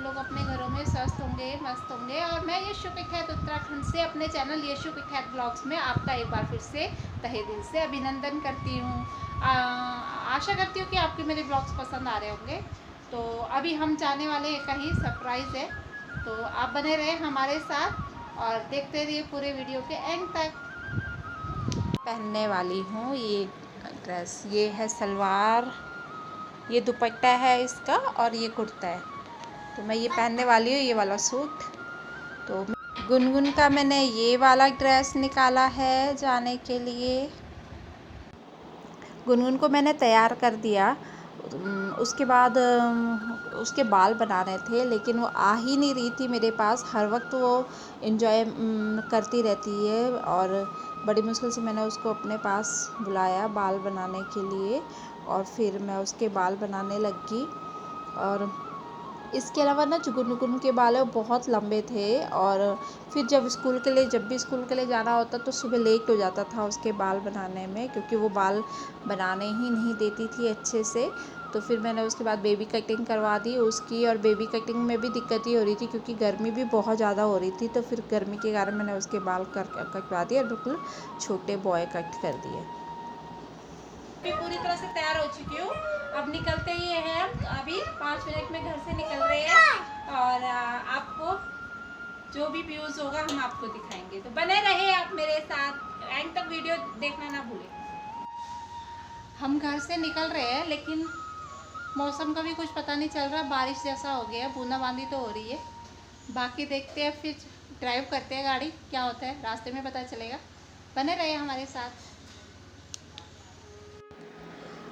लोग अपने घरों में स्वस्थ होंगे, मस्त होंगे। और मैं यशु पिखैत उत्तराखंड से अपने चैनल यशु पिखैत ब्लॉग्स में आपका एक बार फिर से तहे दिल से अभिनंदन करती हूँ। आशा करती हूँ कि आपके मेरे ब्लॉग्स पसंद आ रहे होंगे। तो अभी हम जाने वाले हैं कहीं, सरप्राइज़ है, तो आप बने रहे हमारे साथ और देखते रहिए पूरे वीडियो के एंड तक। पहनने वाली हूँ ये ड्रेस, ये है सलवार, ये दुपट्टा है इसका और ये कुर्ता है। तो मैं ये पहनने वाली हूँ, ये वाला सूट। तो गुनगुन का मैंने ये वाला ड्रेस निकाला है जाने के लिए। गुनगुन को मैंने तैयार कर दिया। उसके बाद उसके बाल बनाने थे, लेकिन वो आ ही नहीं रही थी मेरे पास। हर वक्त वो एंजॉय करती रहती है और बड़ी मुश्किल से मैंने उसको अपने पास बुलाया बाल बनाने के लिए और फिर मैं उसके बाल बनाने लगी। और इसके अलावा ना जो गुनगुन के बाल है वो बहुत लंबे थे और फिर जब भी स्कूल के लिए जाना होता तो सुबह लेट हो जाता था उसके बाल बनाने में, क्योंकि वो बाल बनाने ही नहीं देती थी अच्छे से। तो फिर मैंने उसके बाद बेबी कटिंग करवा दी उसकी, और बेबी कटिंग में भी दिक्कत ही हो रही थी क्योंकि गर्मी भी बहुत ज़्यादा हो रही थी। तो फिर गर्मी के कारण मैंने उसके बाल कटवा दिए और बिल्कुल छोटे बॉय कट कर दिए। पूरी तरह से तैयार हो चुकी हूँ। अब निकलते ही हैं हम, अभी 5 मिनट में घर से निकल रहे हैं और आपको जो भी व्यूज होगा हम आपको दिखाएंगे। तो बने रहे आप मेरे साथ, एंड तक वीडियो देखना ना भूलें। हम घर से निकल रहे हैं लेकिन मौसम का भी कुछ पता नहीं चल रहा, बारिश जैसा हो गया, बूंदाबांदी तो हो रही है। बाकी देखते हैं, फिर ड्राइव करते हैं गाड़ी, क्या होता है रास्ते में पता चलेगा। बने रहे हमारे साथ।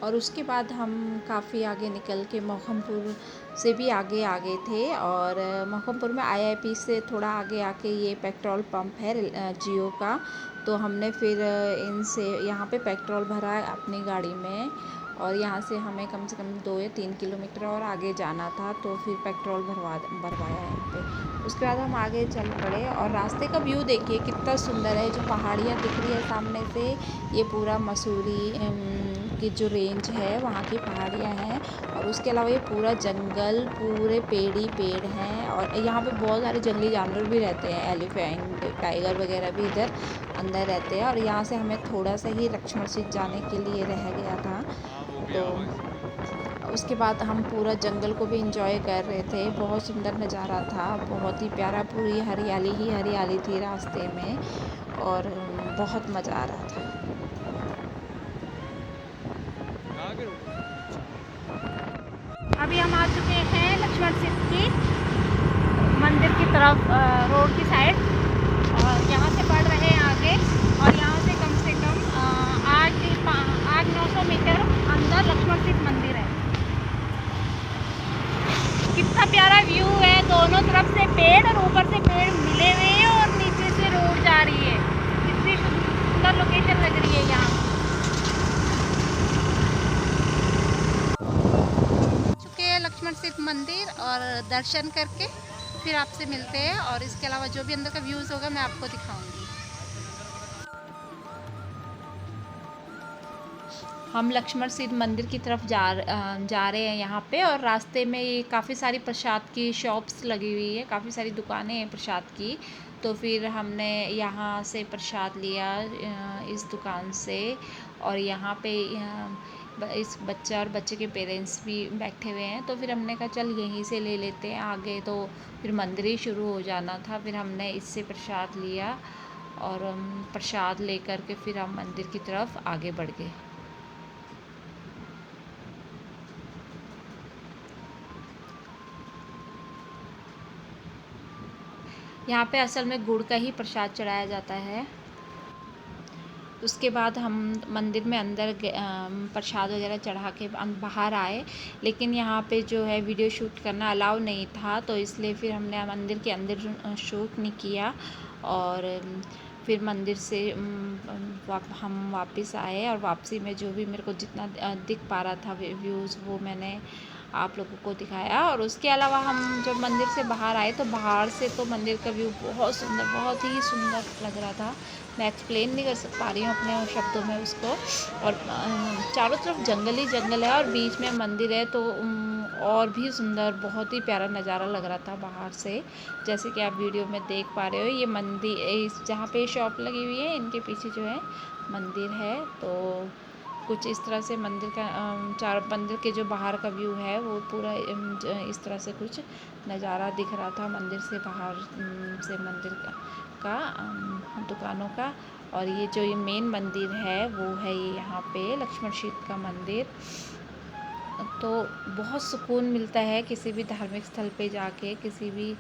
और उसके बाद हम काफ़ी आगे निकल के मौहमपुर से भी आगे आ गए थे और मौहमपुर में आईआईपी से थोड़ा आगे आके ये पेट्रोल पंप है जियो का। तो हमने फिर इनसे यहाँ पे पेट्रोल भरा अपनी गाड़ी में और यहाँ से हमें कम से कम 2 या 3 किलोमीटर और आगे जाना था, तो फिर पेट्रोल भरवाया यहाँ पे। उसके बाद हम आगे चल पड़े और रास्ते का व्यू देखिए कितना सुंदर है। जो पहाड़ियाँ दिख रही है सामने से, ये पूरा मसूरी की जो रेंज है वहाँ की पहाड़ियाँ हैं। और उसके अलावा ये पूरा जंगल, पूरे पेड़ ही पेड़ हैं और यहाँ पे बहुत सारे जंगली जानवर भी रहते हैं, एलिफेंट, टाइगर वगैरह भी इधर अंदर रहते हैं। और यहाँ से हमें थोड़ा सा ही लक्ष्मण सीट जाने के लिए रह गया था। तो उसके बाद हम पूरा जंगल को भी इंजॉय कर रहे थे। बहुत सुंदर नज़ारा था, बहुत ही प्यारा, पूरी हरियाली ही हरियाली थी रास्ते में और बहुत मज़ा आ रहा था। अभी हम आ चुके हैं लक्ष्मण सीट की मंदिर की तरफ, रोड की साइड, और यहाँ से बढ़ रहे हैं आगे। और यहाँ से कम 800-900 मीटर अंदर लक्ष्मण सीट मंदिर है। कितना प्यारा व्यू है, दोनों तरफ से पेड़ और ऊपर से पेड़ मिले हुए हैं और नीचे से रोड जा रही है। कितनी सुंदर लोकेशन लग रही है यहाँ। चुके हैं लक्ष्मण सीट मंदिर और दर्शन करके फिर आपसे मिलते हैं, और इसके अलावा जो भी अंदर का व्यूज़ होगा मैं आपको दिखाऊंगी। हम लक्ष्मण सीट मंदिर की तरफ जा रहे हैं यहाँ पे, और रास्ते में ये काफ़ी सारी प्रसाद की शॉप्स लगी हुई है, काफ़ी सारी दुकानें हैं प्रसाद की। तो फिर हमने यहाँ से प्रसाद लिया इस दुकान से, और यहाँ पे इस बच्चा और बच्चे के पेरेंट्स भी बैठे हुए हैं। तो फिर हमने कहा चल यहीं से ले लेते हैं, आगे तो फिर मंदिर ही शुरू हो जाना था। फिर हमने इससे प्रसाद लिया और प्रसाद लेकर के फिर हम मंदिर की तरफ आगे बढ़ गए। यहाँ पे असल में गुड़ का ही प्रसाद चढ़ाया जाता है। उसके बाद हम मंदिर में अंदर प्रसाद वगैरह चढ़ा के बाहर आए, लेकिन यहाँ पे जो है वीडियो शूट करना अलाउ नहीं था, तो इसलिए फिर हमने मंदिर के अंदर शूट नहीं किया। और फिर मंदिर से हम वापस आए, और वापसी में जो भी मेरे को जितना दिख पा रहा था व्यूज़ वो मैंने आप लोगों को दिखाया। और उसके अलावा हम जब मंदिर से बाहर आए तो बाहर से तो मंदिर का व्यू बहुत सुंदर, बहुत ही सुंदर लग रहा था। मैं एक्सप्लेन नहीं कर पा रही हूँ अपने शब्दों में उसको। और चारों तरफ जंगल ही जंगल है और बीच में मंदिर है, तो और भी सुंदर, बहुत ही प्यारा नज़ारा लग रहा था बाहर से। जैसे कि आप वीडियो में देख पा रहे हो, ये मंदिर जहाँ पे शॉप लगी हुई है, इनके पीछे जो है मंदिर है। तो कुछ इस तरह से मंदिर का मंदिर के जो बाहर का व्यू है वो पूरा इस तरह से कुछ नज़ारा दिख रहा था मंदिर से बाहर से, मंदिर का दुकानों का। और ये जो ये मेन मंदिर है वो है ये यहाँ पे लक्ष्मण सीता का मंदिर। तो बहुत सुकून मिलता है किसी भी धार्मिक स्थल पे जाके, किसी भी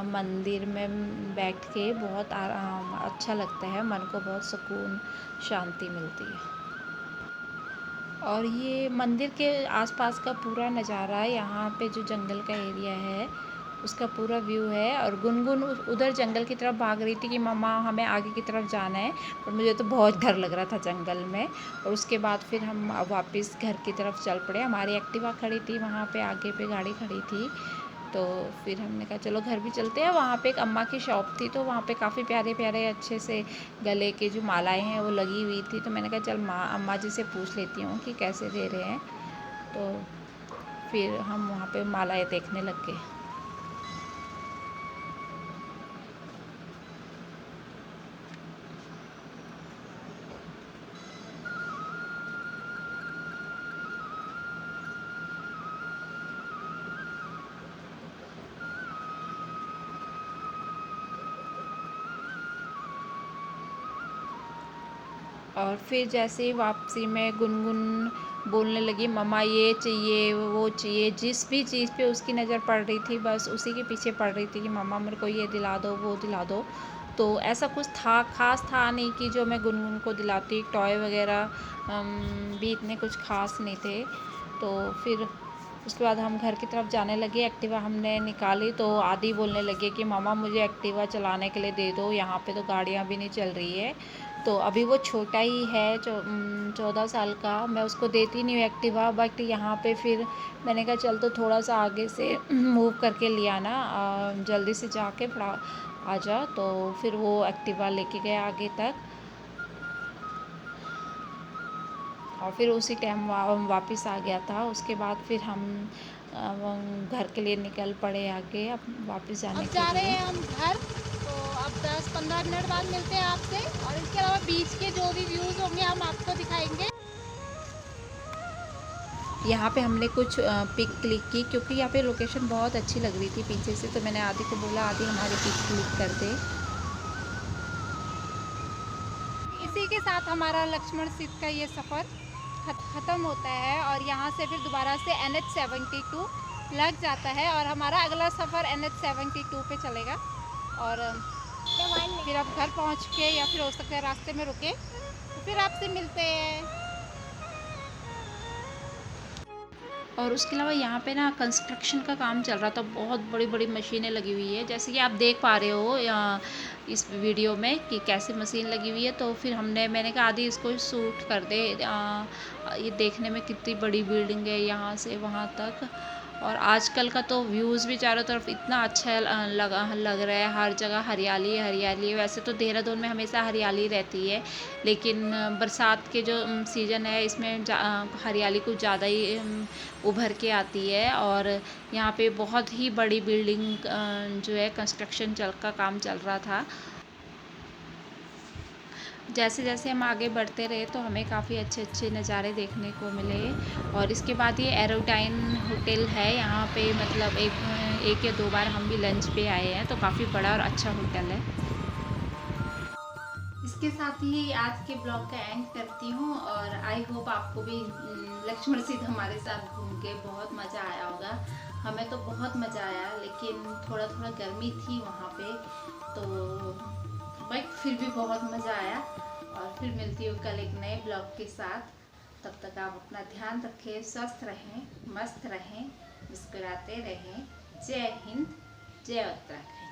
मंदिर में बैठ के बहुत अच्छा लगता है, मन को बहुत सुकून शांति मिलती है। और ये मंदिर के आसपास का पूरा नज़ारा, यहाँ पे जो जंगल का एरिया है उसका पूरा व्यू है। और गुनगुन उधर जंगल की तरफ भाग रही थी कि मम्मा हमें आगे की तरफ जाना है, पर मुझे तो बहुत डर लग रहा था जंगल में। और उसके बाद फिर हम वापस घर की तरफ चल पड़े। हमारी एक्टिवा खड़ी थी वहाँ पे, आगे पे गाड़ी खड़ी थी। तो फिर हमने कहा चलो घर भी चलते हैं। वहाँ पे एक अम्मा की शॉप थी, तो वहाँ पे काफ़ी प्यारे प्यारे अच्छे से गले के जो मालाएं हैं वो लगी हुई थी। तो मैंने कहा चल अम्मा जी से पूछ लेती हूँ कि कैसे दे रहे हैं। तो फिर हम वहाँ पे मालाएं देखने लग गए। और फिर जैसे ही वापसी में गुनगुन बोलने लगी मम्मा ये चाहिए वो चाहिए, जिस भी चीज़ पे उसकी नज़र पड़ रही थी बस उसी के पीछे पड़ रही थी कि मम्मा मेरे को ये दिला दो वो दिला दो। तो ऐसा कुछ खास था नहीं कि जो मैं गुनगुन को दिलाती, टॉय वगैरह भी इतने कुछ खास नहीं थे। तो फिर उसके बाद हम घर की तरफ जाने लगे, एक्टिवा हमने निकाली तो आदि बोलने लगे कि मामा मुझे एक्टिवा चलाने के लिए दे दो, यहाँ पे तो गाड़ियाँ भी नहीं चल रही है। तो अभी वो छोटा ही है, 14 साल का, मैं उसको देती नहीं हूँ एक्टिवा। बट यहाँ पे फिर मैंने कहा चल तो थोड़ा सा आगे से मूव करके लिया ना, जल्दी से जाके आ जा। तो फिर वो एक्टिवा लेके गया आगे तक। और फिर उसी टाइम वापस आ गया था। उसके बाद फिर हम घर के लिए निकल पड़े आगे, अब वापस जाने के लिए। अब जा रहे हैं हम घर, तो अब 10-15 मिनट बाद मिलते हैं आपसे। और इसके अलावा बीच के जो भी व्यूज़ होंगे हम आपको दिखाएंगे। यहाँ पे हमने कुछ पिक क्लिक की क्योंकि यहाँ पे लोकेशन बहुत अच्छी लग रही थी पीछे से। तो मैंने आदि को बोला आदि हमारे पिक क्लिक कर दे। इसी के साथ हमारा लक्ष्मण सीता का ये सफ़र ख़त्म होता है। और यहाँ से फिर दोबारा से NH-72 लग जाता है और हमारा अगला सफ़र NH-72 पे चलेगा। और फिर अब घर पहुँच के या फिर हो सकता है रास्ते में रुके, तो फिर आपसे मिलते हैं। और उसके अलावा यहाँ पे ना कंस्ट्रक्शन का काम चल रहा था, बहुत बड़ी बड़ी मशीनें लगी हुई है, जैसे कि आप देख पा रहे हो इस वीडियो में कि कैसे मशीन लगी हुई है। तो फिर मैंने कहा आदि इसको शूट कर दे, ये देखने में कितनी बड़ी बिल्डिंग है यहाँ से वहाँ तक। और आजकल का तो व्यूज़ भी चारों तरफ इतना अच्छा लग रहा है, हर जगह हरियाली हरियाली है। वैसे तो देहरादून में हमेशा हरियाली रहती है, लेकिन बरसात के जो सीज़न है इसमें हरियाली कुछ ज़्यादा ही उभर के आती है। और यहाँ पे बहुत ही बड़ी बिल्डिंग जो है कंस्ट्रक्शन का काम चल रहा था। जैसे जैसे हम आगे बढ़ते रहे तो हमें काफ़ी अच्छे अच्छे नज़ारे देखने को मिले। और इसके बाद ये एरोटाइन होटल है, यहाँ पे मतलब एक या दो बार हम भी लंच पे आए हैं, तो काफ़ी बड़ा और अच्छा होटल है। इसके साथ ही आज के ब्लॉग का एंड करती हूँ। और आई होप आपको भी लक्ष्मण सीता हमारे साथ घूम के बहुत मज़ा आया होगा। हमें तो बहुत मज़ा आया, लेकिन थोड़ा थोड़ा गर्मी थी वहाँ पे, तो बट फिर भी बहुत मज़ा आया। और फिर मिलती हूँ कल एक नए ब्लॉग के साथ। तब तक आप अपना ध्यान रखें, स्वस्थ रहें, मस्त रहें, मुस्कुराते रहें। जय हिंद, जय उत्तराखंड।